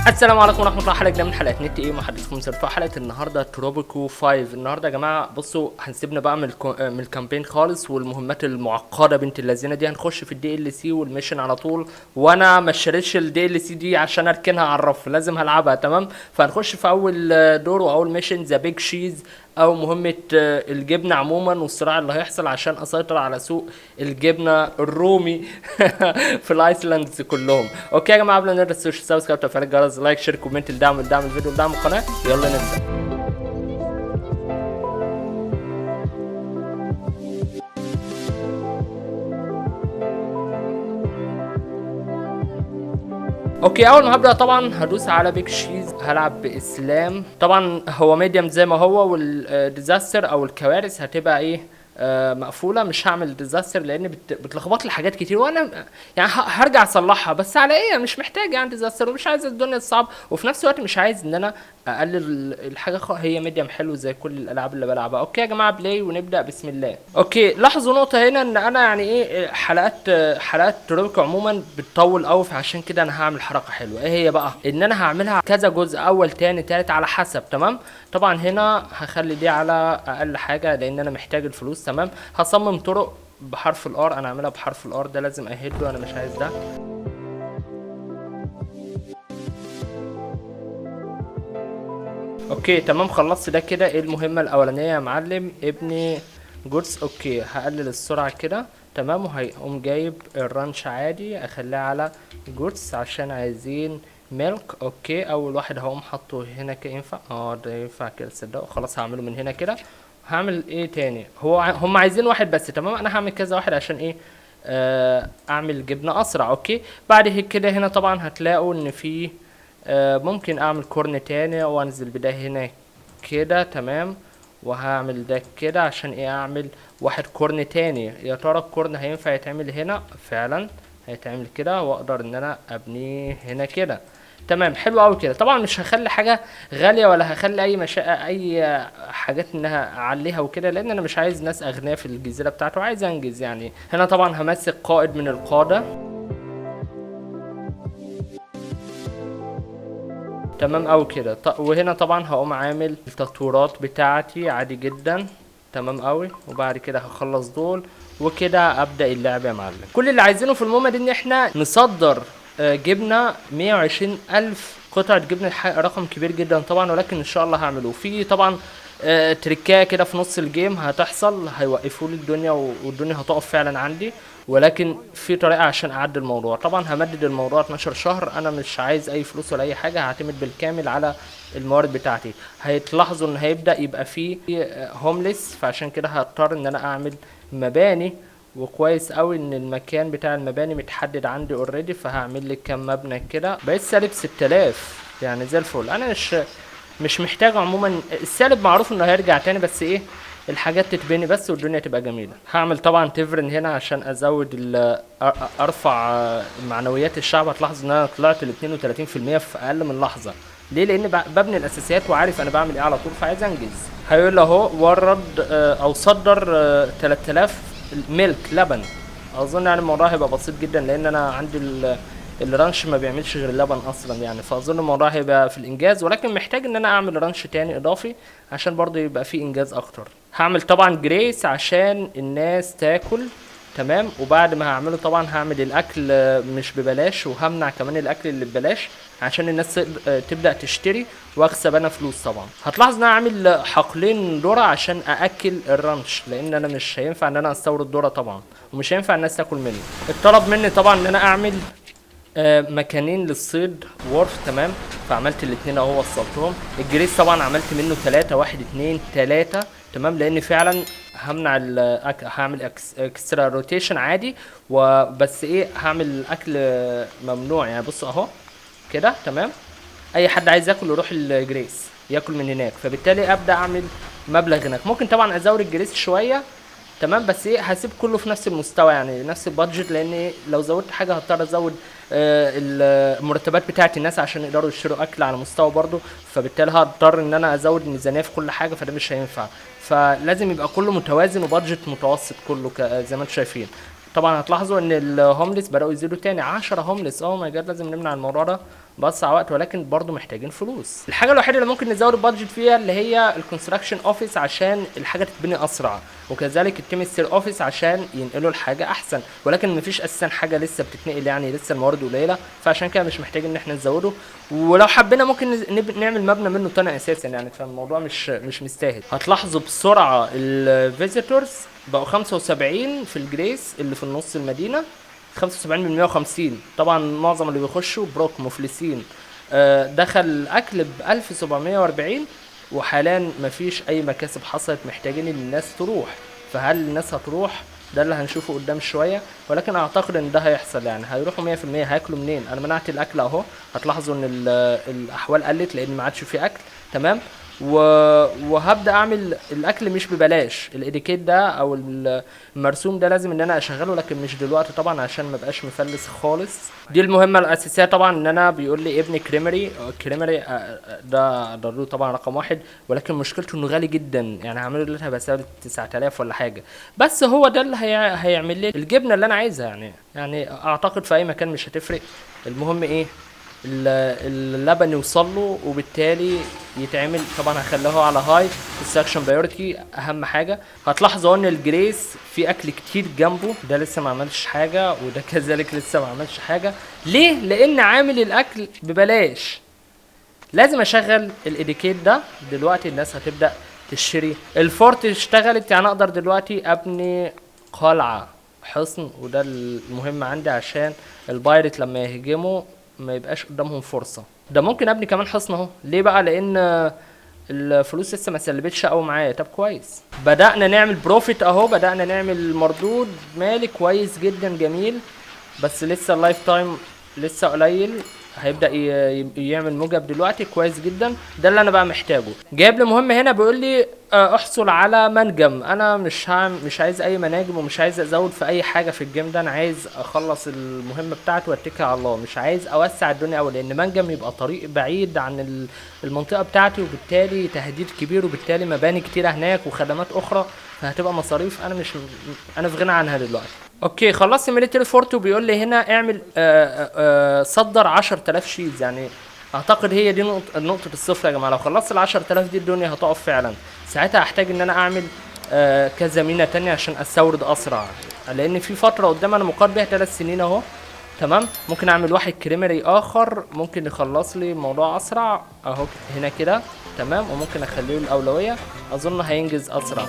السلام عليكم ورحمه الله. حلقه من حلقات نت ايه محدثكم سرفا. حلقه النهارده تروبيكو 5. النهارده يا جماعه بصوا هنسيبنا بقى من الكامبين خالص والمهمات المعقده بنت اللذينه دي. هنخش في الدي ال سي والميشن على طول، وانا ما اشتريتش الدي ال سي دي عشان اركنها على الرف، لازم هلعبها تمام. فهنخش في اول دور واول ميشن ذا بيج شيز، او مهمه الجبنه عموما، والصراع اللي هيحصل عشان اسيطر على سوق الجبنه الرومي في الايسلاندز كلهم. اوكي يا جماعه، قبل ما نبدا السوشيال سبسكرايب وتفعيل الجرس، لايك شير كومنت، الدعم الفيديو ودعم القناه. يلا نبدا. اوكي، اول ما هبدا طبعا هدوس على بيك شيز، هلعب باسلام. طبعا هو ميديم زي ما هو، والديزاستر او الكوارث هتبقى ايه مقفوله. مش هعمل ديزاستر لان بتلخبط لي حاجات كتير، وانا يعني هرجع اصلحها، بس على ايه؟ مش محتاج يعني ديزاستر، ومش عايز الدنيا تصعب، وفي نفس الوقت مش عايز ان انا اقلل الحاجه. هي ميديم حلو زي كل الالعاب اللي بلعبها. اوكي يا جماعه، بلاي ونبدا بسم الله. اوكي، لاحظوا نقطه هنا ان انا يعني ايه حلقات تروبيكو عموما بتطول قوي، فعشان كده انا هعمل حركه حلوه. ايه هي بقى؟ ان انا هعملها كذا جزء، اول تاني تالت على حسب. تمام. طبعا هنا هخلي دي على اقل حاجه لان انا محتاج الفلوس. تمام. هصمم طرق بحرف الار، انا اعملها بحرف الار، ده لازم اهده، انا مش عايز ده. اوكي تمام، خلصت ده كده. ايه المهمه الاولانيه يا معلم؟ ابني جودز. اوكي، هقلل السرعه كده تمام، وهيقوم جايب الرانش عادي، اخليها على جودز عشان عايزين ميلك. اوكي، اول واحد هقوم حاطه هنا كده. ينفع؟ ده ينفع كده، تصدقوا؟ خلاص هعمله من هنا كده. هعمل ايه تاني؟ هم عايزين واحد بس. تمام، انا هعمل كذا واحد عشان ايه؟ اعمل جبنه اسرع. اوكي، بعد كده هنا طبعا هتلاقوا ان في ممكن اعمل كورن تاني وانزل بده هنا كده. تمام، وهعمل ده كده عشان ايه؟ اعمل واحد كورن تاني. يا ترى الكورن هينفع يتعمل هنا؟ فعلا هيتعمل كده، واقدر ان انا ابنيه هنا كده. تمام، حلو قوي كده. طبعا مش هخلي حاجه غاليه، ولا هخلي اي حاجات انها اعليها وكده، لان انا مش عايز ناس اغنياء في الجزيره بتاعته، عايز انجز يعني. هنا طبعا همسك قائد من القاده. تمام اوي كده. وهنا طبعا هقوم عامل التطويرات بتاعتي عادي جدا. تمام اوي، وبعد كده هخلص دول وكده ابدا اللعب يا معلم. كل اللي عايزينه في المهمه دي ان احنا نصدر جبنه 120 الف قطعه جبنه، رقم كبير جدا طبعا، ولكن ان شاء الله هعمله. في طبعا تريكايه كده في نص الجيم هتحصل، هيوقفوا لي الدنيا والدنيا هتقف فعلا عندي، ولكن في طريقه عشان اعدي الموضوع. طبعا همدد الموضوع 12 شهر، انا مش عايز اي فلوس ولا اي حاجه، هعتمد بالكامل على الموارد بتاعتي. هتلاحظوا ان هيبدا يبقى فيه هومليس، فعشان كده هضطر ان انا اعمل مباني. وكويس قوي ان المكان بتاع المباني متحدد عندي اوريدي، فهعمل لي كام مبنى كده. بقيت سالب 6000 يعني زي الفل. انا مش محتاج عموما. السالب معروف انه هيرجع تاني، بس ايه، الحاجات تتبني بس والدنيا تبقى جميله. هعمل طبعا تفرن هنا عشان ازود ارفع معنويات الشعب. هتلاحظ ان انا طلعت ل 32% في اقل من لحظه. ليه؟ لان ببني الاساسيات وعارف انا بعمل ايه على طول، فعايز انجز. هيقول له اهو ورد او صدر 3000 ملك لبن. اظن يعني الموضوع هيبقى بسيط جدا، لان انا عندي الرانش ما بيعملش غير اللبن اصلا يعني، فاظن الموضوع هيبقى في الانجاز، ولكن محتاج ان انا اعمل رانش تاني اضافي عشان برضه يبقى فيه انجاز اكتر. هعمل طبعا جريس عشان الناس تاكل. تمام، وبعد ما هعمله طبعا هعمل الاكل مش ببلاش، وهمنع كمان الاكل اللي ببلاش عشان الناس تبدا تشتري واكسب انا فلوس. طبعا هتلاحظ ان انا عامل حقلين ذره عشان ااكل الرانش، لان انا مش هينفع ان انا استورد ذره طبعا، ومش هينفع الناس تاكل مني. الطلب مني طبعا ان انا اعمل مكانين للصيد وورف. تمام، فعملت الاثنين اهو، وصلتهم. الجريس طبعا عملت منه 3، 1 2 3. تمام، لان فعلا همنع هعمل اكسترا روتيشن عادي، وبس ايه، هعمل الاكل ممنوع يعني. بص اهو كده. تمام، اي حد عايز ياكل يروح الجريس ياكل من هناك، فبالتالي ابدا اعمل مبلغ هناك. ممكن طبعا ازود الجريس شويه. تمام، بس ايه، هسيب كله في نفس المستوى يعني، نفس البادجت، لان إيه، لو زودت حاجه هضطر ازود المرتبات بتاعت الناس عشان يقدروا يشتروا اكل على مستوى برضو، فبالتالي هضطر ان انا ازود الميزانيه في كل حاجه، فده مش هينفع. فلازم يبقى كله متوازن وبادجت متوسط كله زي ما انتم شايفين. طبعا هتلاحظوا ان الهومليس بداوا يزيدوا تاني، 10 هومليس. اوه ماي جاد، لازم نمنع الموضوع ده باسرع وقت، ولكن برضو محتاجين فلوس. الحاجه الوحيده اللي ممكن نزود البادجت فيها اللي هي الكونستراكشن اوفيس عشان الحاجه تتبني اسرع، وكذلك الكيمستري اوفيس عشان ينقلوا الحاجه احسن، ولكن مفيش اساسا حاجه لسه بتتنقل، يعني لسه الموارد قليله، فعشان كده مش محتاج ان احنا نزوده. ولو حبينا ممكن نعمل مبنى منه تاني اساسا يعني، فالموضوع مش مستاهل. هتلاحظوا بسرعه الفيزيتورز بقوا 75 في الجريس اللي في النص المدينه، 75 من 150. طبعا معظم اللي بيخشوا بروك مفلسين. دخل الاكل ب 1740، وحاليا مفيش اي مكاسب حصلت، محتاجين ان الناس تروح. فهل الناس هتروح؟ ده اللي هنشوفه قدام شويه، ولكن اعتقد ان ده هيحصل يعني، هيروحوا 100%. هياكلوا منين؟ انا منعت الاكل اهو، هتلاحظوا ان الاحوال قلت لان ما عادش في اكل. تمام. وهبدا اعمل الاكل مش ببلاش. الاديكيت ده او المرسوم ده لازم ان انا اشغله، لكن مش دلوقتي طبعا عشان ما بقاش مفلس خالص. دي المهمه الاساسيه طبعا، ان انا بيقول لي ابني كريمري. ده له طبعا رقم واحد، ولكن مشكلته انه غالي جدا يعني، هعمله دلوقتي بسعر 9000 ولا حاجه، بس هو ده اللي هيعمل لي الجبنه اللي انا عايزها يعني اعتقد في اي مكان مش هتفرق. المهم ايه؟ اللبن يوصل له، وبالتالي يتعمل. طبعا هخليه على هاي السكشن بايورتي اهم حاجه. هتلاحظوا ان الجريس في اكل كتير جنبه، ده لسه ما عملش حاجه، وده كذلك لسه ما عملش حاجه. ليه؟ لان عامل الاكل ببلاش. لازم اشغل الاديكيت ده دلوقتي، الناس هتبدا تشتري. الفورت اشتغلت يعني، اقدر دلوقتي ابني قلعه حصن، وده المهم عندي عشان البايرت لما يهجموا ما يبقاش قدامهم فرصه. ده ممكن ابني كمان حصن اهو. ليه بقى؟ لان الفلوس لسه ما سلبتش قوي معايا. طب كويس، بدانا نعمل بروفيت اهو، بدانا نعمل مردود مالي كويس جدا جميل، بس لسه اللايف تايم لسه قليل. هيبدا يعمل موجب دلوقتي كويس جدا. ده اللي انا بقى محتاجه. جايب لي مهم هنا بيقول لي احصل على منجم. انا مش عايز اي مناجم، ومش عايز ازود في اي حاجه في الجيم ده. انا عايز اخلص المهمه بتاعتي واتكل على الله، مش عايز اوسع الدنيا قوي، لان منجم يبقى طريق بعيد عن المنطقه بتاعتي، وبالتالي تهديد كبير، وبالتالي مباني كتيره هناك وخدمات اخرى، فهتبقى مصاريف انا في غنى عنها دلوقتي. اوكي، خلصت ميليتري فورت، وبيقول لي هنا اعمل صدر 10000 شيز. يعني اعتقد هي دي نقطة الصفر يا جماعة. لو خلصت ال 10000 دي الدنيا هتقف فعلا. ساعتها هحتاج ان انا اعمل كذا مينا تانية عشان استورد اسرع، لان في فترة قدام انا مقرر بيها 3 سنين اهو. تمام. ممكن اعمل واحد كريمري اخر ممكن يخلص لي الموضوع اسرع اهو هنا كده. تمام. وممكن اخليه الاولوية، اظن هينجز اسرع.